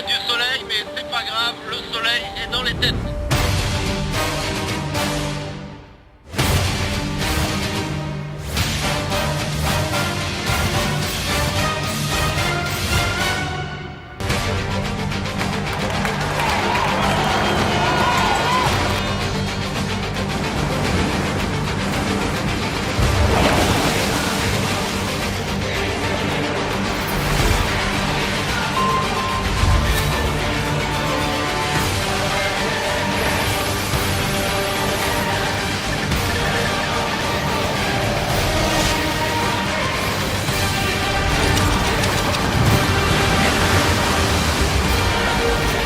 loin du soleil, mais c'est pas grave, le soleil est dans les têtes.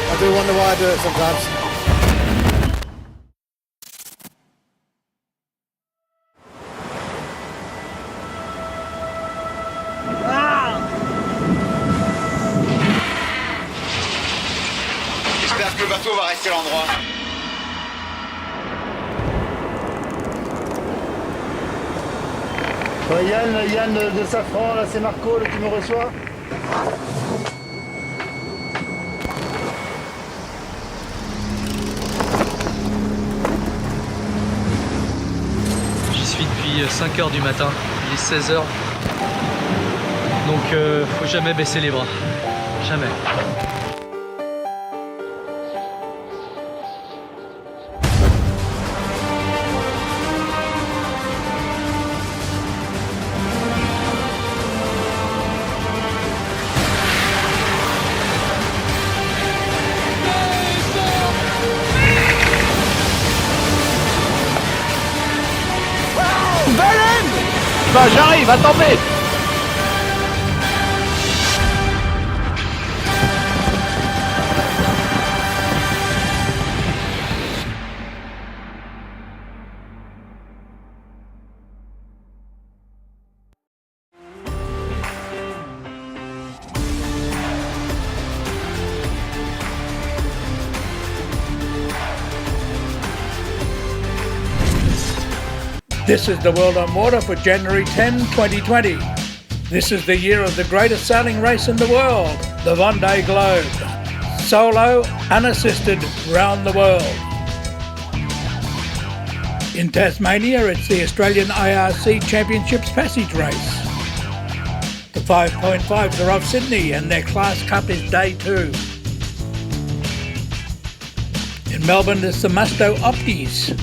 I do wonder why I do it sometimes. J'espère que le bateau va rester à l'endroit. Yann de Safran, là c'est Marco là, qui me reçoit. J'y suis depuis 5h du matin, il est 16h. Donc faut jamais baisser les bras, jamais. Bah j'arrive, attendez. This is the World on Water for January 10, 2020. This is the year of the greatest sailing race in the world, the Vendee Globe. Solo, unassisted, round the world. In Tasmania, it's the Australian IRC Championships Passage Race. The 5.5s are off Sydney and their class cup is day 2. In Melbourne, it's the Musto Optis.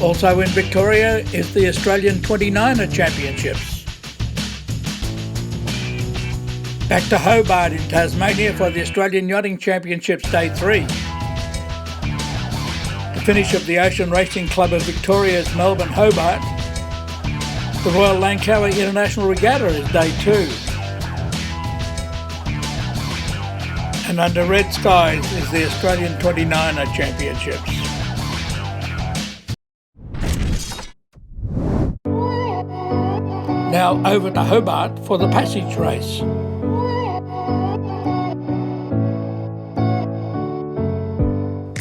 Also in Victoria is the Australian 29er Championships. Back to Hobart in Tasmania for the Australian Yachting Championships Day 3. The finish of the Ocean Racing Club of Victoria's Melbourne Hobart. The Royal Langkawi International Regatta is Day 2. And under red skies is the Australian 29er Championships. Now over to Hobart for the passage race.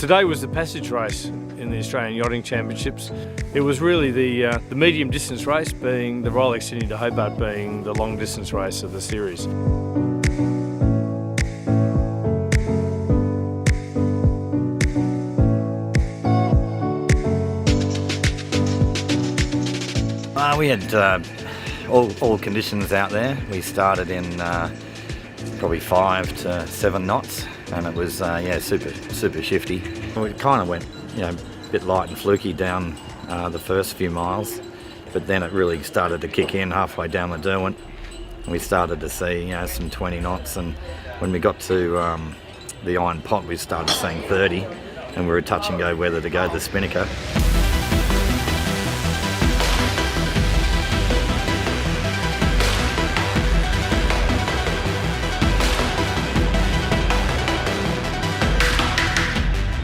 Today was the passage race in the Australian Yachting Championships. It was really the medium distance race, being the Rolex Sydney to Hobart being the long distance race of the series. We had all conditions out there. We started in probably 5 to 7 knots, and it was super shifty. We kind of went a bit light and fluky down the first few miles, but then it really started to kick in halfway down the Derwent. We started to see some 20 knots, and when we got to the Iron Pot we started seeing 30, and we were touch and go whether to go the Spinnaker.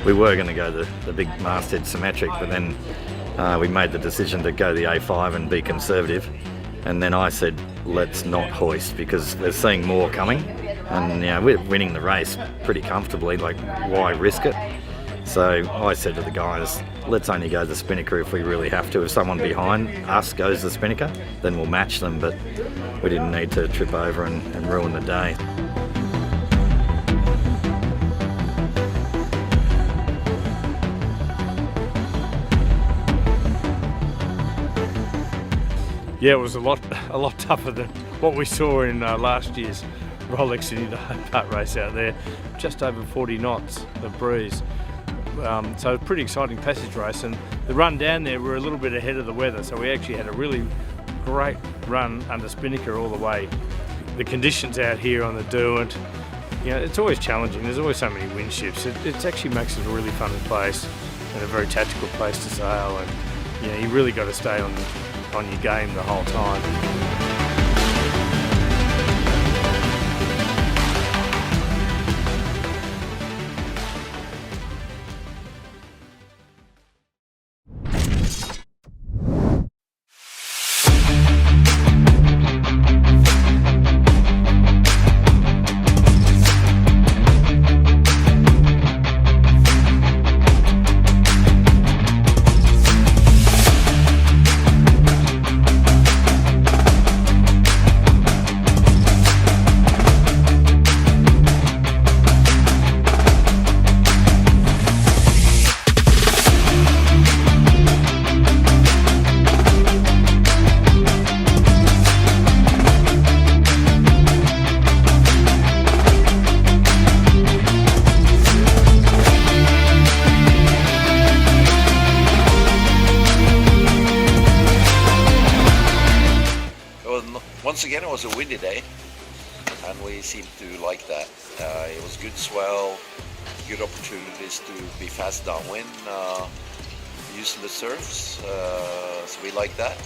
We were going to go the big masthead symmetric, but then we made the decision to go the A5 and be conservative. And then I said, let's not hoist because we're seeing more coming. And we're winning the race pretty comfortably, like why risk it? So I said to the guys, let's only go the Spinnaker if we really have to. If someone behind us goes the Spinnaker, then we'll match them. But we didn't need to trip over and ruin the day. Yeah, it was a lot tougher than what we saw in last year's Rolex Sydney to Hobart race out there. Just over 40 knots of breeze. So a pretty exciting passage race, and the run down there, we're a little bit ahead of the weather, so we actually had a really great run under Spinnaker all the way. The conditions out here on the Derwent, you know, it's always challenging. There's always so many wind shifts. It actually makes it a really fun place and a very tactical place to sail, and you know, you really got to stay on your game the whole time. Once again, it was a windy day, and we seemed to like that. It was good swell, good opportunities to be fast downwind, using the surfs, so we like that.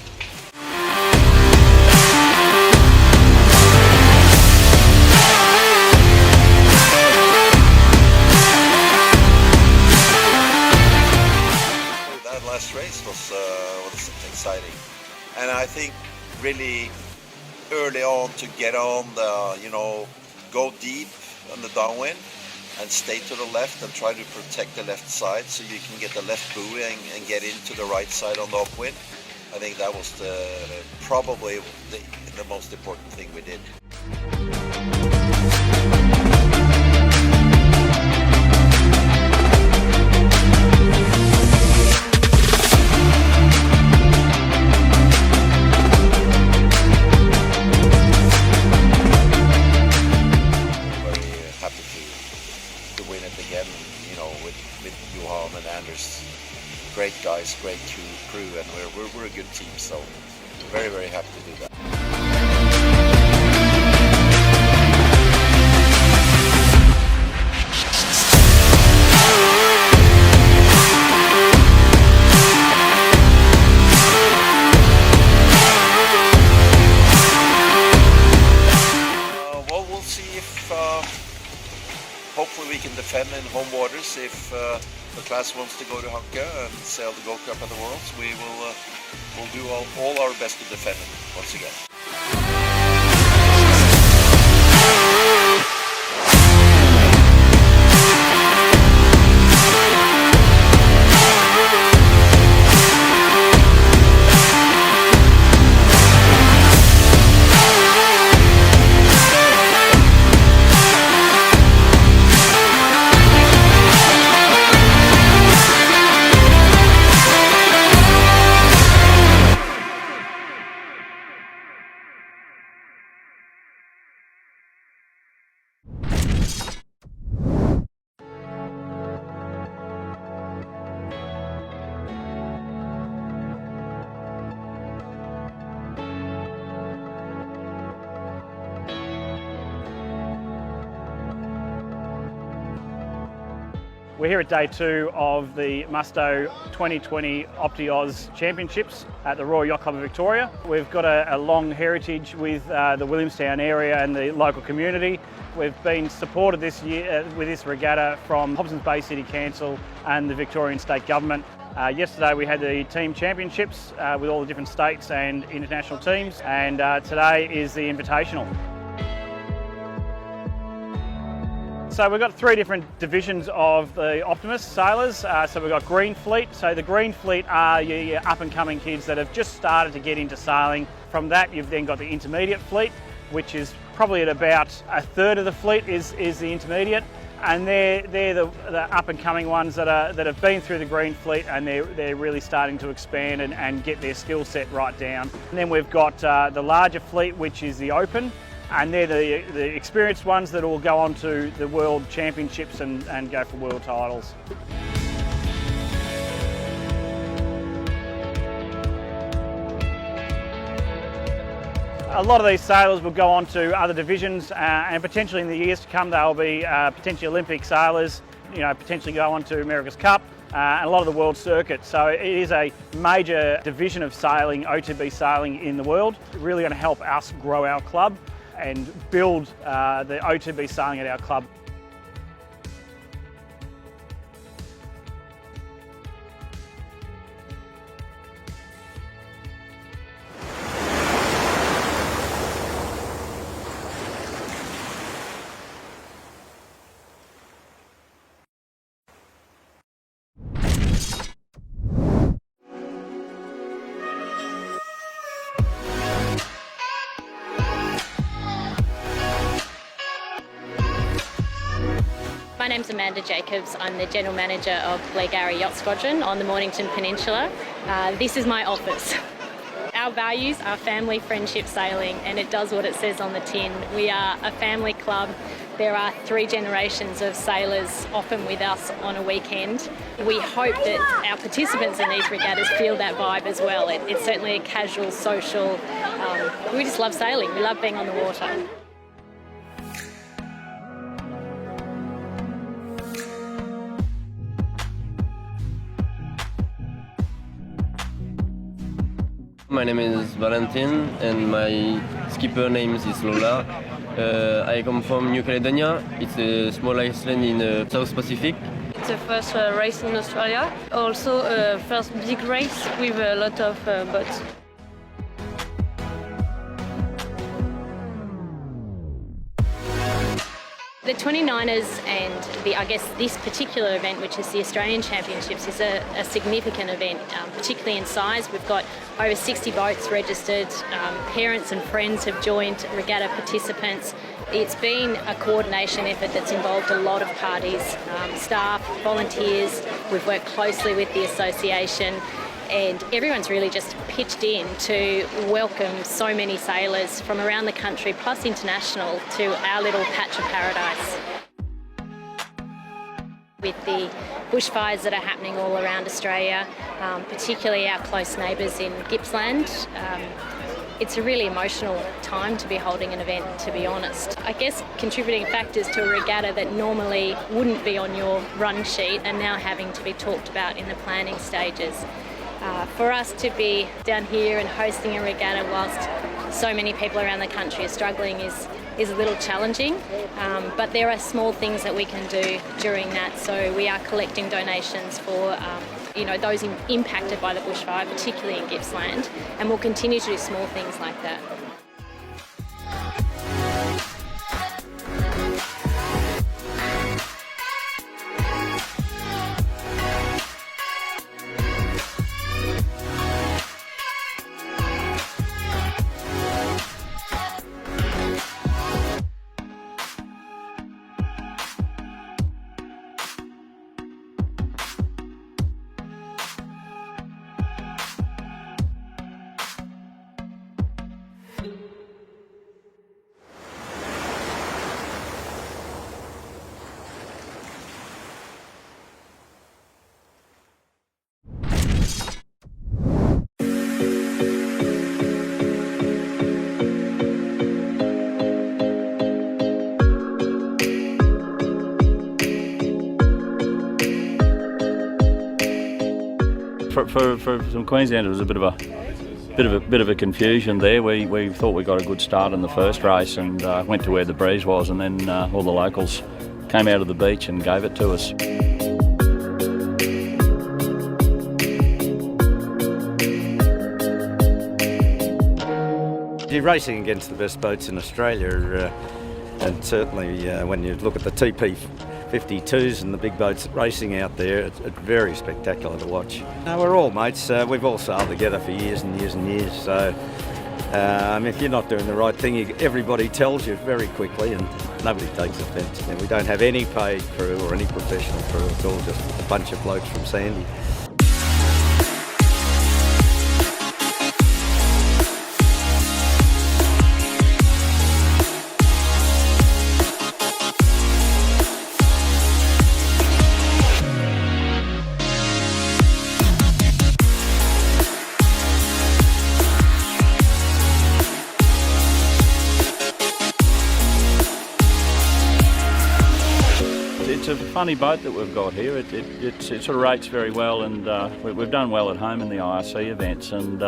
That last race was exciting, and I think really early on to get on the, you know, go deep on the downwind and stay to the left and try to protect the left side so you can get the left buoy and get into the right side on the upwind. I think that was probably the most important thing we did. Great guys, great crew, and we're a good team, so very, very happy to do that. Well, we'll see if hopefully we can defend in home waters if the class wants to go to Langkai and sail the Gold Cup of the Worlds. We will we'll do all our best to defend it once again. We're here at day 2 of the Musto 2020 Opti Oz Championships at the Royal Yacht Club of Victoria. We've got a long heritage with the Williamstown area and the local community. We've been supported this year with this regatta from Hobson's Bay City Council and the Victorian State Government. Yesterday we had the team championships with all the different states and international teams, and today is the invitational. So we've got 3 different divisions of the Optimus sailors. So we've got Green Fleet. So the Green Fleet are your up and coming kids that have just started to get into sailing From that, you've then got the intermediate fleet, which is probably at about a third of the fleet is the intermediate. And they're the up and coming ones that have been through the green fleet, and they're really starting to expand and get their skill set right down. And then we've got the larger fleet, which is the open, and they're the experienced ones that will go on to the World Championships and go for world titles. A lot of these sailors will go on to other divisions, and potentially in the years to come they'll be potentially Olympic sailors, potentially go on to America's Cup and a lot of the world circuit. So it is a major division of sailing, OTB sailing in the world. Really going to help us grow our club and build the OTB sailing at our club. My name's Amanda Jacobs. I'm the General Manager of Regatta Yacht Squadron on the Mornington Peninsula. This is my office. Our values are family, friendship, sailing, and it does what it says on the tin. We are a family club. There are 3 generations of sailors often with us on a weekend. We hope that our participants in these regattas feel that vibe as well. It's certainly a casual, social, we just love sailing. We love being on the water. My name is Valentin and my skipper name is Lola. I come from New Caledonia. It's a small island in the South Pacific. It's the first race in Australia. Also first big race with a lot of boats. The 29ers and I guess this particular event, which is the Australian Championships, is a significant event, particularly in size. We've got over 60 boats registered. Parents and friends have joined regatta participants. It's been a coordination effort that's involved a lot of parties, staff, volunteers. We've worked closely with the association, and everyone's really just pitched in to welcome so many sailors from around the country, plus international, to our little patch of paradise. With the bushfires that are happening all around Australia, particularly our close neighbours in Gippsland, it's a really emotional time to be holding an event, to be honest. I guess contributing factors to a regatta that normally wouldn't be on your run sheet are now having to be talked about in the planning stages. For us to be down here and hosting a regatta whilst so many people around the country are struggling is a little challenging, but there are small things that we can do during that. So we are collecting donations for those impacted by the bushfire, particularly in Gippsland, and we'll continue to do small things like that. For some Queenslanders, it was a bit of a confusion there. We thought we got a good start in the first race and went to where the breeze was, and then all the locals came out of the beach and gave it to us. You're racing against the best boats in Australia, and certainly when you look at the TP52s and the big boats racing out there, it's very spectacular to watch. We're all mates. We've all sailed together for years and years and years, so If you're not doing the right thing, everybody tells you very quickly and nobody takes offence. And we don't have any paid crew or any professional crew. It's all just a bunch of blokes from Sandy. It's a funny boat that we've got here. It sort of rates very well, and we've done well at home in the IRC events, and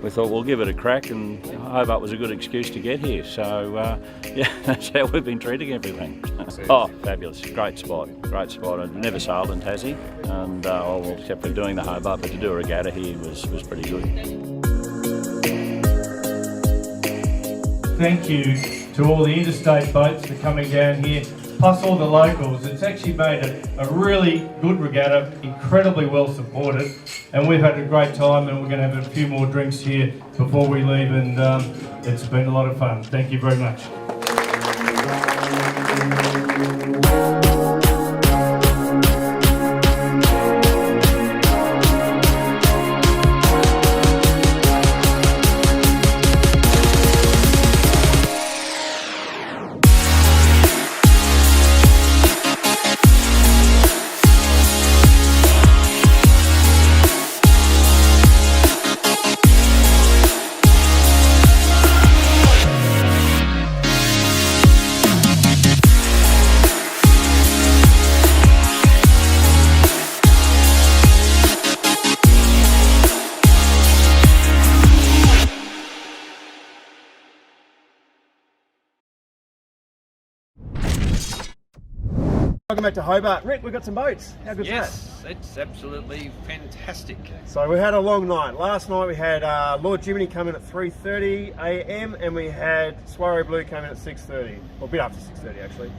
we thought we'll give it a crack, and Hobart was a good excuse to get here. So yeah, that's how we've been treating everything. Oh, fabulous! Great spot. I've never sailed in Tassie, and well, except for doing the Hobart, but to do a regatta here was pretty good. Thank you to all the interstate boats for coming down here, plus all the locals. It's actually made a really good regatta, incredibly well supported, and we've had a great time, and we're going to have a few more drinks here before we leave, and it's been a lot of fun. Thank you very much. Welcome back to Hobart. Rick, we've got some boats. How good's that? Yes, it's absolutely fantastic. So we had a long night. Last night we had Lord Jiminy come in at 3:30 a.m. and we had Soiree Blue come in at 6:30, or a bit after 6:30 actually.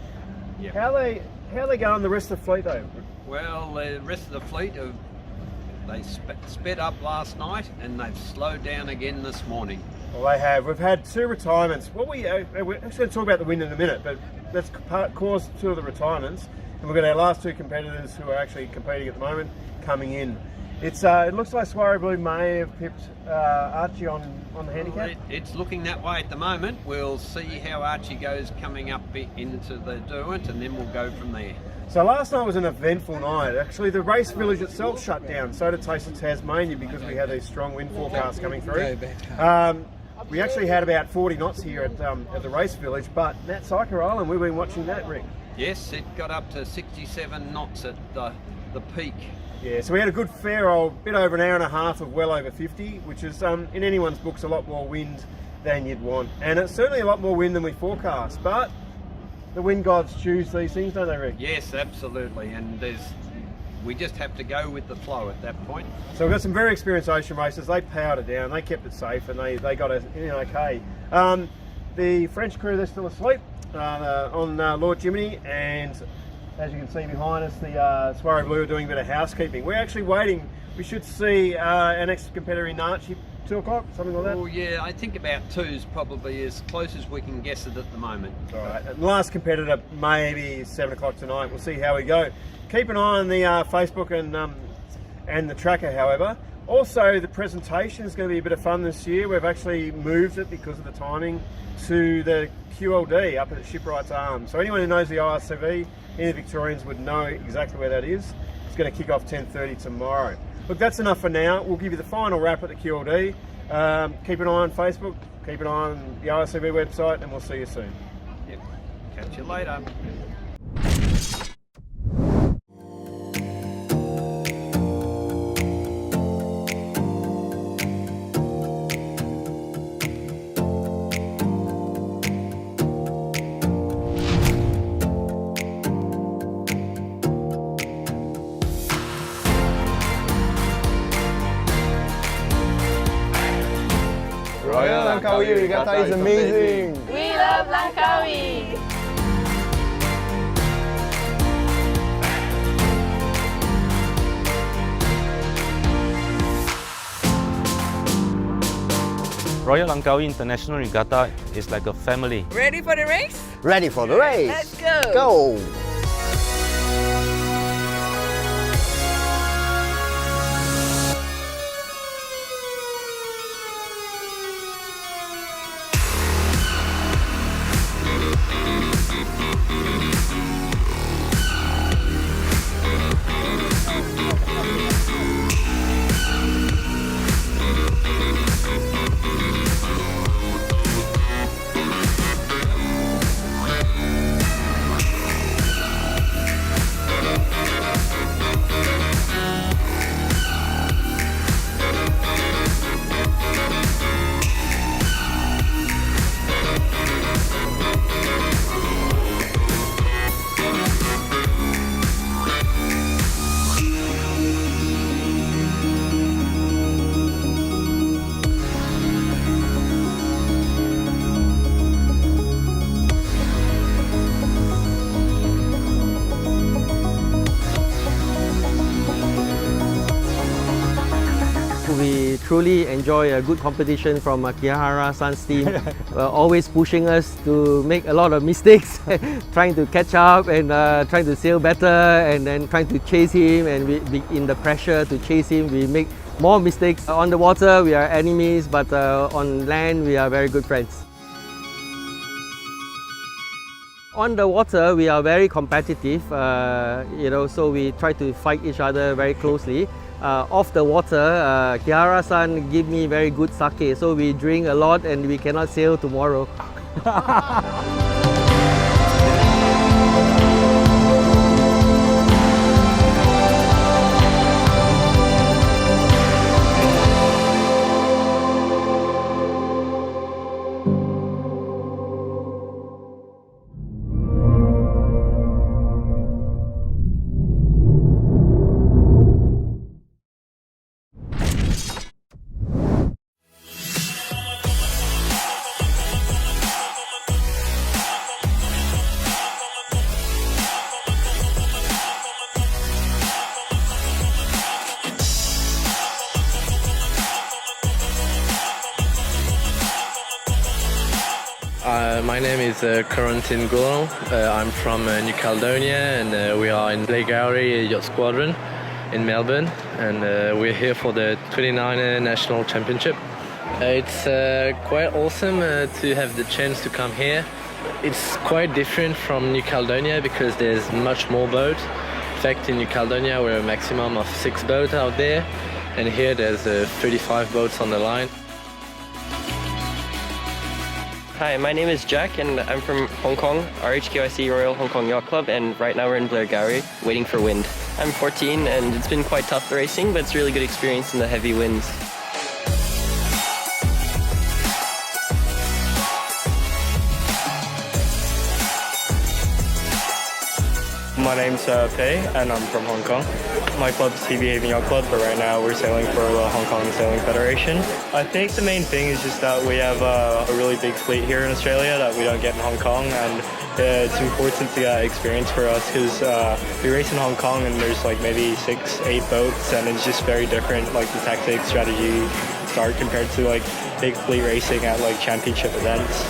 Yep. How are they going the rest of the fleet though? Well, the rest of the fleet they sped up last night and they've slowed down again this morning. Well, they have. We've had 2 retirements. Well, we're actually going to talk about the wind in a minute, but that's caused 2 of the retirements. And we've got our last 2 competitors who are actually competing at the moment coming in. It looks like Soiree Blue may have pipped Archie on the handicap. It's looking that way at the moment. We'll see how Archie goes coming up into the Derwent, and then we'll go from there. So last night was an eventful night. Actually, the race village itself shut down. So did Taste of Tasmania because we had these strong wind forecasts coming through. We actually had about 40 knots here at the race village, but that Psycho Island, we've been watching that, Rick. Yes, it got up to 67 knots at the peak. Yeah, so we had a good fair old bit over an hour and a half of well over 50, which is in anyone's books a lot more wind than you'd want. And it's certainly a lot more wind than we forecast, but the wind gods choose these things, don't they, Rick? Yes, absolutely, and we just have to go with the flow at that point. So we've got some very experienced ocean racers. They powered it down, they kept it safe, and they got it in okay. The French crew, they're still asleep on Lord Jiminy, and as you can see behind us, the Soiree Blue are doing a bit of housekeeping. We're actually waiting. We should see our next competitor in Archie 2 o'clock, something like that? Oh yeah, I think about 2's probably as close as we can guess it at the moment. All right, and last competitor maybe 7 o'clock tonight. We'll see how we go. Keep an eye on the Facebook and the tracker, however. Also, the presentation is going to be a bit of fun this year. We've actually moved it because of the timing to the QLD up at Shipwright's Arms. So anyone who knows the ORCV, any Victorians would know exactly where that is. It's going to kick off 10:30 tomorrow. Look, that's enough for now. We'll give you the final wrap at the QLD. Keep an eye on Facebook, keep an eye on the ORCV website, and we'll see you soon. Yep. Catch you later. Langkawi, Regatta is amazing. We love Langkawi. Royal Langkawi International Regatta is like a family. Ready for the race? Ready for the race. Let's go. Go. We truly enjoy a good competition from Kihara-san's team, always pushing us to make a lot of mistakes, trying to catch up and trying to sail better, and then trying to chase him, and in the pressure to chase him, we make more mistakes. On the water, we are enemies, but on land, we are very good friends. On the water, we are very competitive, so we try to fight each other very closely. Off the water, Kihara-san give me very good sake, so we drink a lot and we cannot sail tomorrow. My name is Corentin Goulon. I'm from New Caledonia, and we are in Langkawi Yacht Squadron in Melbourne, and we're here for the 29 National Championship. It's quite awesome to have the chance to come here. It's quite different from New Caledonia because there's much more boats. In fact, in New Caledonia we're a maximum of 6 boats out there, and here there's 35 boats on the line. Hi, my name is Jack and I'm from Hong Kong, RHQIC Royal Hong Kong Yacht Club, and right now we're in Langkawi waiting for wind. I'm 14 and it's been quite tough racing, but it's a really good experience in the heavy winds. My name's Pei and I'm from Hong Kong. My club's TB Haven Yacht Club, but right now we're sailing for the Hong Kong Sailing Federation. I think the main thing is just that we have a really big fleet here in Australia that we don't get in Hong Kong, and it's important to get experience for us because we race in Hong Kong and there's like maybe 6-8 boats, and it's just very different, like the tactics, strategy, start compared to like big fleet racing at like championship events.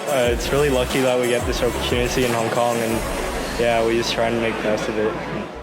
It's really lucky that we get this opportunity in Hong Kong, and yeah, we just try and make the best of it.